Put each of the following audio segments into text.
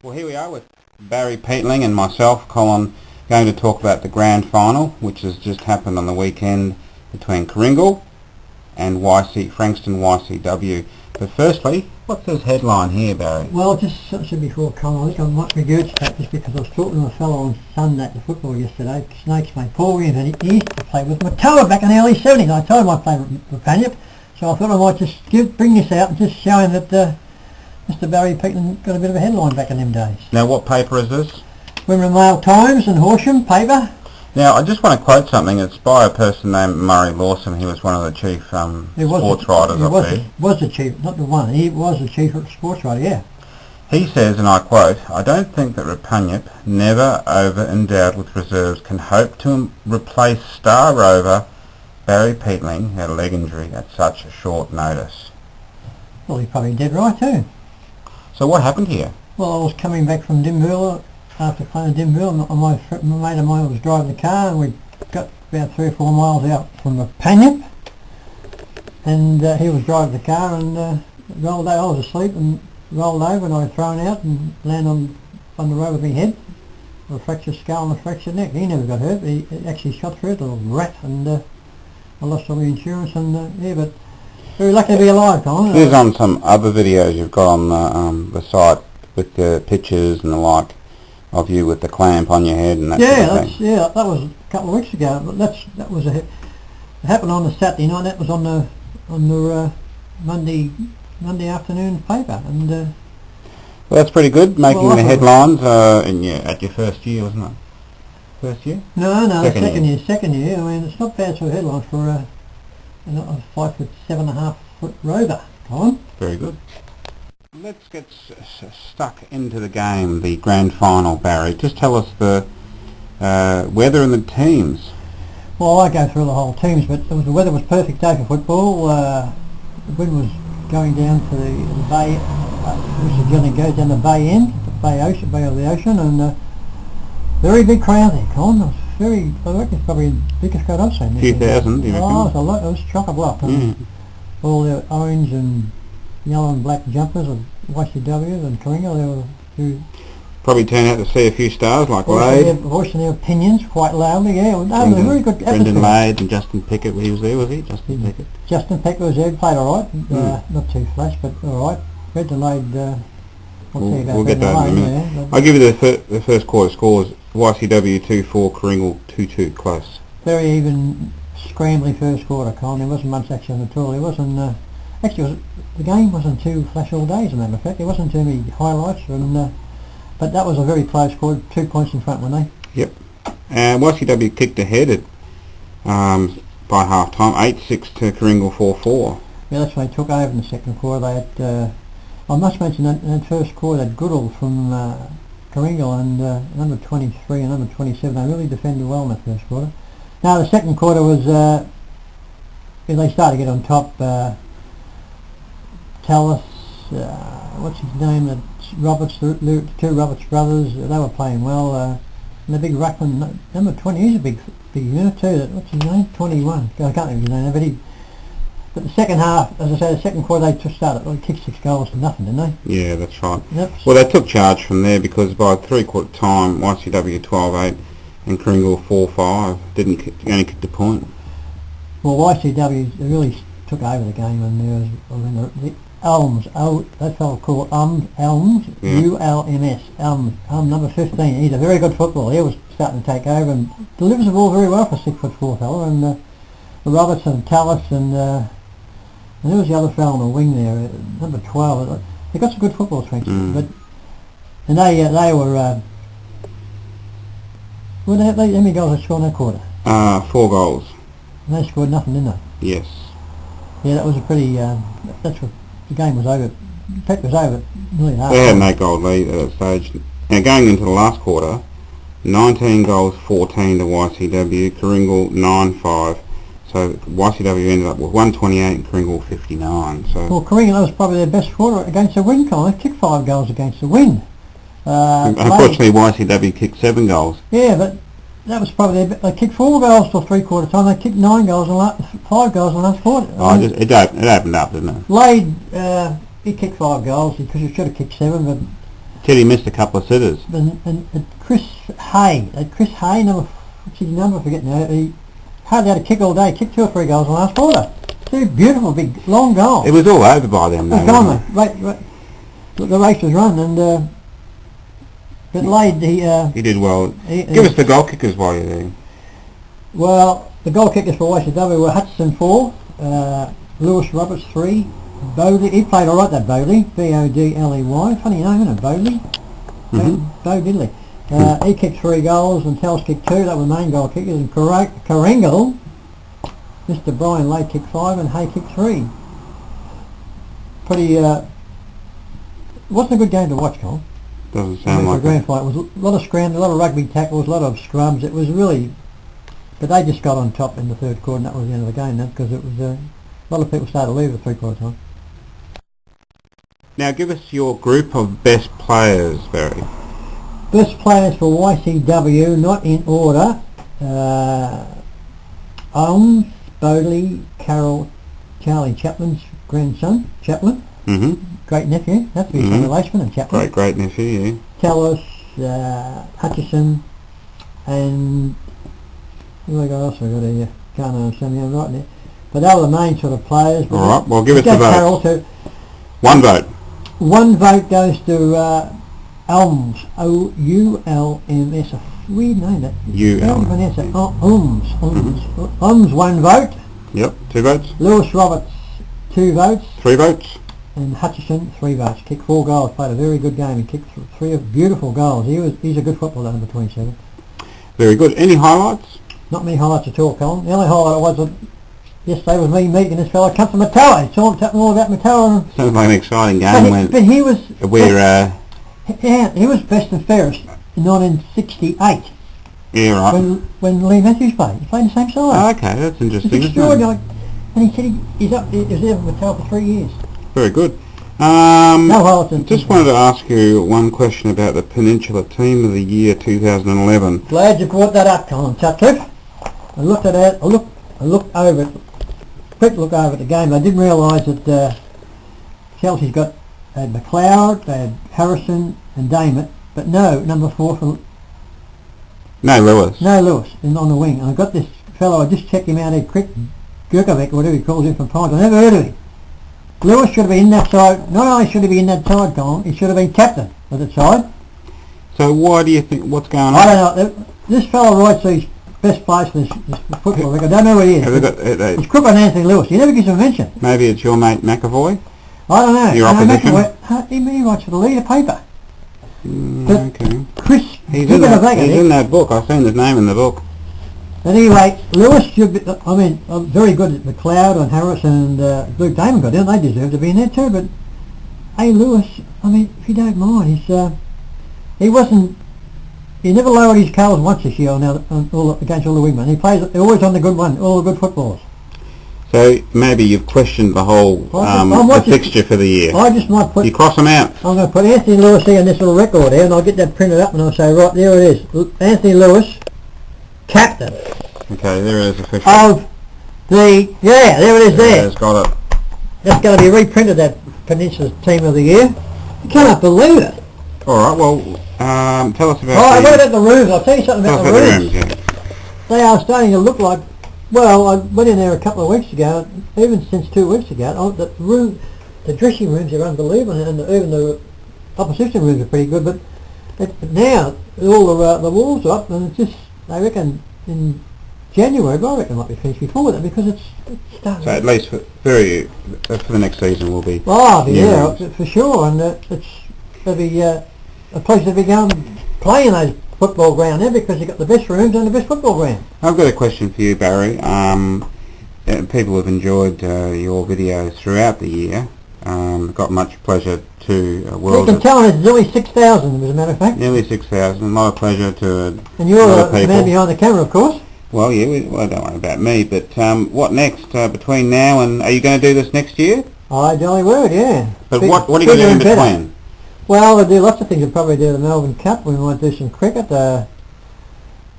Well, here we are with Barry Peatling and myself, Colin, going to talk about the grand final, which has just happened on the weekend between Kringle and Frankston YCW. But firstly, what's this headline here, Barry? Well, just as I said before, Colin, I think I might regurgitate this because I was talking to a fellow on Sunday at the football yesterday, Snakes mate, Paul Williams, and he used to play with Matoa back in the early 70s. I told him I played with Panyip, so I thought I might just bring this out and just show him that Mr. Barry Peatling got a bit of a headline back in them days. Now, what paper is this? Women Mail Times and Horsham paper. Now, I just want to quote something. It's by a person named Murray Lawson. He was one of the chief sports writers up there. He was the chief, not the one. He was the chief sports writer, yeah. He says, and I quote, "I don't think that Repugnant, never over-endowed with reserves, can hope to replace star rover Barry Peatling, who had a leg injury, at such a short notice." Well, he probably did right too. So what happened here? Well, I was coming back from Dimville after playing Dimville, and my mate of mine was driving the car, and we got about 3 or 4 miles out from the Panyip, and he was driving the car and rolled over. I was asleep and rolled over, and I was thrown out and landed on the road with my head, with a fractured skull and a fractured neck. He never got hurt. He actually shot through it, a little rat, and I lost all the insurance, and yeah, but very lucky to be alive, Colin. There's on some other videos you've got on the site with the pictures and the like of you with the clamp on your head and that sort of thing. Yeah, that was a couple of weeks ago. But that was it happened on a Saturday night. That was on the Monday afternoon paper, and well, that's pretty good, making the headlines at your first year, wasn't it? First year? No, second year. I mean, it's not bad for headlines for a 5'7.5" rover, Colin. Very good. Let's get stuck into the game, the grand final, Barry. Just tell us the weather and the teams. Well, I go through the whole teams, but the weather was perfect day for football. The wind was going down to the bay, which generally goes down the bay end, the bay of the ocean, and very big crowd there, Colin. I reckon it's probably the biggest crowd I've seen. A few thousand, do you reckon? Oh, it was a lot. It was chock-a-block. All the orange and yellow and black jumpers of YCWs and Kringle, they were probably turned out to see a few stars like Lade. Voicing their opinions quite loudly, yeah. Very good atmosphere. Brendan Lade and Justin Pickett, he was there, was he? Pickett. Justin Pickett was there, played alright. Not too flash, but alright. Brendan Lade, we'll get that in a minute. I'll give you the first quarter scores. YCW 2-4, Kringle 2-2, close. Very even, scrambly first quarter, Colin. There wasn't much action at all. There wasn't. Actually, the game wasn't too flash all day, as a matter of fact. There wasn't too many highlights, but that was a very close score. 2 points in front, weren't they? Yep. YCW kicked ahead by half time, 8-6 to Kringle 4-4. Yeah, that's why they took over in the second quarter. They had, I must mention that in that first quarter, that Goodall from Kringle and number 23 and number 27, they really defended well in the first quarter. Now the second quarter was, they started to get on top. Tallis, what's his name, the two Roberts brothers, they were playing well. And the big ruckman, number 20, he's a big unit too. What's his name? 21. I can't remember his name, but the second half, as I say, the second quarter they just started. They kicked 6 goals to nothing, didn't they? Yeah, that's right. Well, they took charge from there because by 3/4 time, YCW 12-8 and Kringle 4-5 only kicked a point. Well, YCW really took over the game, and there was the Elms. That fellow called Elms, U-L-M-S. Elms, number 15. He's a very good footballer. He was starting to take over and delivers the ball very well for a 6'4" fellow. And the Roberts and Tallis and there was the other fellow on the wing there, number 12. They got some good football strength, but and they were. How many goals they scored in that quarter? 4 goals. And they scored nothing, didn't they? Yes. Yeah, that was a pretty. That's what the game was over. The pack was over nearly half. They had an 8-goal lead at that stage. Now going into the last quarter, 19 goals, 14 to YCW. Kringle 9-5. So YCW ended up with 128 and Kringle 59. So well, Kringle, that was probably their best quarter against the wind. Colin, they kicked 5 goals against the wind. Unfortunately, YCW kicked 7 goals. Yeah, but that was probably they kicked 4 goals till 3/4 time. They kicked 9 goals and 5 goals in the last quarter. It opened up, didn't it? Lade, he kicked 5 goals because he should have kicked 7, but Teddy missed a couple of sitters. And Chris Hay, what's his number? I forget now. He hardly had a kick all day. Kicked 2 or 3 goals in the last quarter. 2 beautiful, big, long goals. It was all over by them, though. The race was run, and but Lade, he did well. Give us the goal kickers while you're there. Well, the goal kickers for YCW were Hutchison 4, Lewis Roberts 3, Bodley. He played all right, that Bodley, B-O-D-L-E-Y. Funny name, isn't it, Bodley? Bo Diddley. He kicked 3 goals, and Tells kicked 2. That were the main goal kickers. And Karingal, Mr. Brian Lade kicked 5, and Hay kicked 3. Pretty. Wasn't a good game to watch, Colin. Doesn't sound like a grand fight. It was a lot of scrams, a lot of rugby tackles, a lot of scrums. It was really, but they just got on top in the 3rd quarter, and that was the end of the game. Because it was a lot of people started to leave at 3/4 time. Now, give us your group of best players, Barry. Best players for YCW, not in order. Holmes, Bodley, Carroll, Charlie Chaplin's grandson, Chaplin. Great nephew, that's his son, Leishman and Chaplin. Great nephew, yeah. Tellis, Hutchison, and who else I got here? Can't understand them right now. But they were the main sort of players. All right, well, give us the vote. Carroll too. 1 vote. 1 vote goes to Ulms, O-U-L-M-S. A weird name, that. Ulms. Ulms, 1 vote. Yep, 2 votes. Lewis Roberts, 2 votes. 3 votes. And Hutchison, 3 votes. Kicked 4 goals, played a very good game, and kicked 3 beautiful goals. He's a good footballer, number 27. Very good. Any highlights? Not many highlights at all, Colin. The only highlight was that yesterday was me meeting this fellow come from Matawa. He told me all about Matawa. Sounds like an exciting game. But he was... he was best and fairest in 1968. Yeah, right. When Lee Matthews played. He played the same side. Oh, okay, that's interesting. It's extraordinary. And he said he was there for Matawa for 3 years. Very good. No just wanted to ask you one question about the Peninsula Team of the Year 2011. Glad you brought that up, Colin Sutcliffe. I looked at it. I looked over it. Quick look over at the game. I didn't realise that Chelsea's got McLeod, they had Harrison and Damon, but no number 4 for Lewis. No Lewis on the wing. And I got this fellow. I just checked him out here, quick. Gurkovic, or whatever he calls him from Pines. I never heard of him. Lewis should have been in that side. Not only should he be in that side, Colin, he should have been captain of the side. So why do you think, what's going on? I don't know. This fellow writes these best players for this football league. I don't know who he is. It's crook on Anthony Lewis. He never gives him a mention. Maybe it's your mate McAvoy? I don't know. Your opposition? He writes for the leader paper. Okay. Chris, he's in that book. I've seen his name in the book. At any rate, Lewis should be, very good at McLeod and Harrison and Luke Damon got in. They deserve to be in there too, but hey Lewis, if you don't mind, he never lowered his colours once this year against all the wingmen. He plays always on the good one, all the good footballers. So maybe you've questioned the whole the fixture for the year. I just might put... You cross them out. I'm going to put Anthony Lewis here in this little record here, and I'll get that printed up and I'll say, right, there it is. Anthony Lewis, captain. Okay, there it is official. Of there it is there. It's got it. That's going to be reprinted, that Peninsula Team of the Year. You cannot believe it. Alright, well, tell us about I read about the rooms. I'll tell you something about the rooms. Yeah. They are starting to look like, well, I went in there a couple of weeks ago, even since 2 weeks ago, the dressing rooms are unbelievable, and even the opposition rooms are pretty good, but now all the walls are up, and it's just, I reckon, in January, but I reckon it might be finished before that, because it's starting. So at least for the next season will be... Oh, yeah, for sure, and it'll be a place to be going playing those football ground there, because you've got the best rooms and the best football ground. I've got a question for you, Barry. People have enjoyed your videos throughout the year. Got much pleasure to You can tell us it's nearly 6,000, as a matter of fact. Nearly 6,000. A lot of pleasure to and you're the man behind the camera, of course. Well, yeah, don't worry about me, but what next between now and... Are you going to do this next year? I jolly would, yeah. But what are you going to do in between? Well, we'll do lots of things. We'll probably do the Melbourne Cup. We might do some cricket.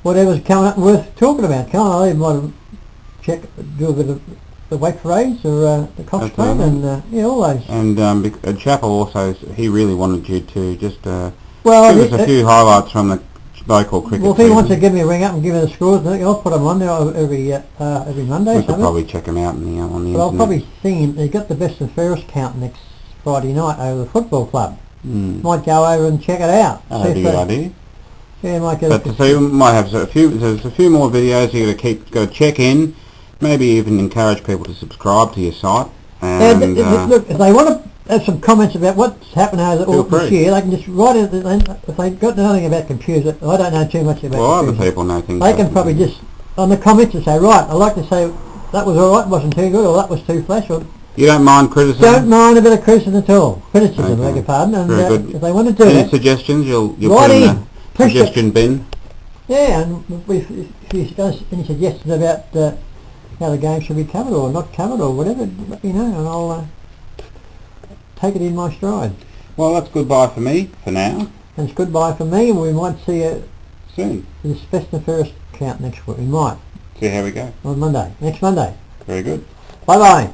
Whatever's coming up worth talking about. I might do a bit of the weight parades or the Cox That's Parade, right. and yeah, all those. And Chappell also, he really wanted you to just Well, give us a few highlights from the local cricket well, if he season. wants to give me a ring up and give me the scores, I'll put them on there every Monday. We could probably check him out on the But internet. I'll probably sing him. He's got the best and fairest count next Friday night over the football club. Might go over and check it out. Oh, that'd be a good idea. Yeah, might get But so you might have there's a few more videos you got to check in. Maybe even encourage people to subscribe to your site. And look, if they want to have some comments about what's happened over this year, they can just write it. If they've got nothing about computers, I don't know too much about computers. Other people know things. They can probably just on the comments and say, right, I'd like to say that was all right, wasn't too good, or that was too flash, or you don't mind criticism? Don't mind a bit of criticism at all. Criticism, Okay. beg your pardon. And Very good. if they want to do Any that, suggestions, you'll right put in in. the suggestion bin. Yeah, and if you've got any suggestions about how the game should be covered or not covered or whatever, let me know and I'll take it in my stride. Well, that's goodbye for me for now. And it's goodbye for me, and we might see you Soon. this best and fairest count next week. We might. See how we go. On Monday. Next Monday. Very good. Bye-bye.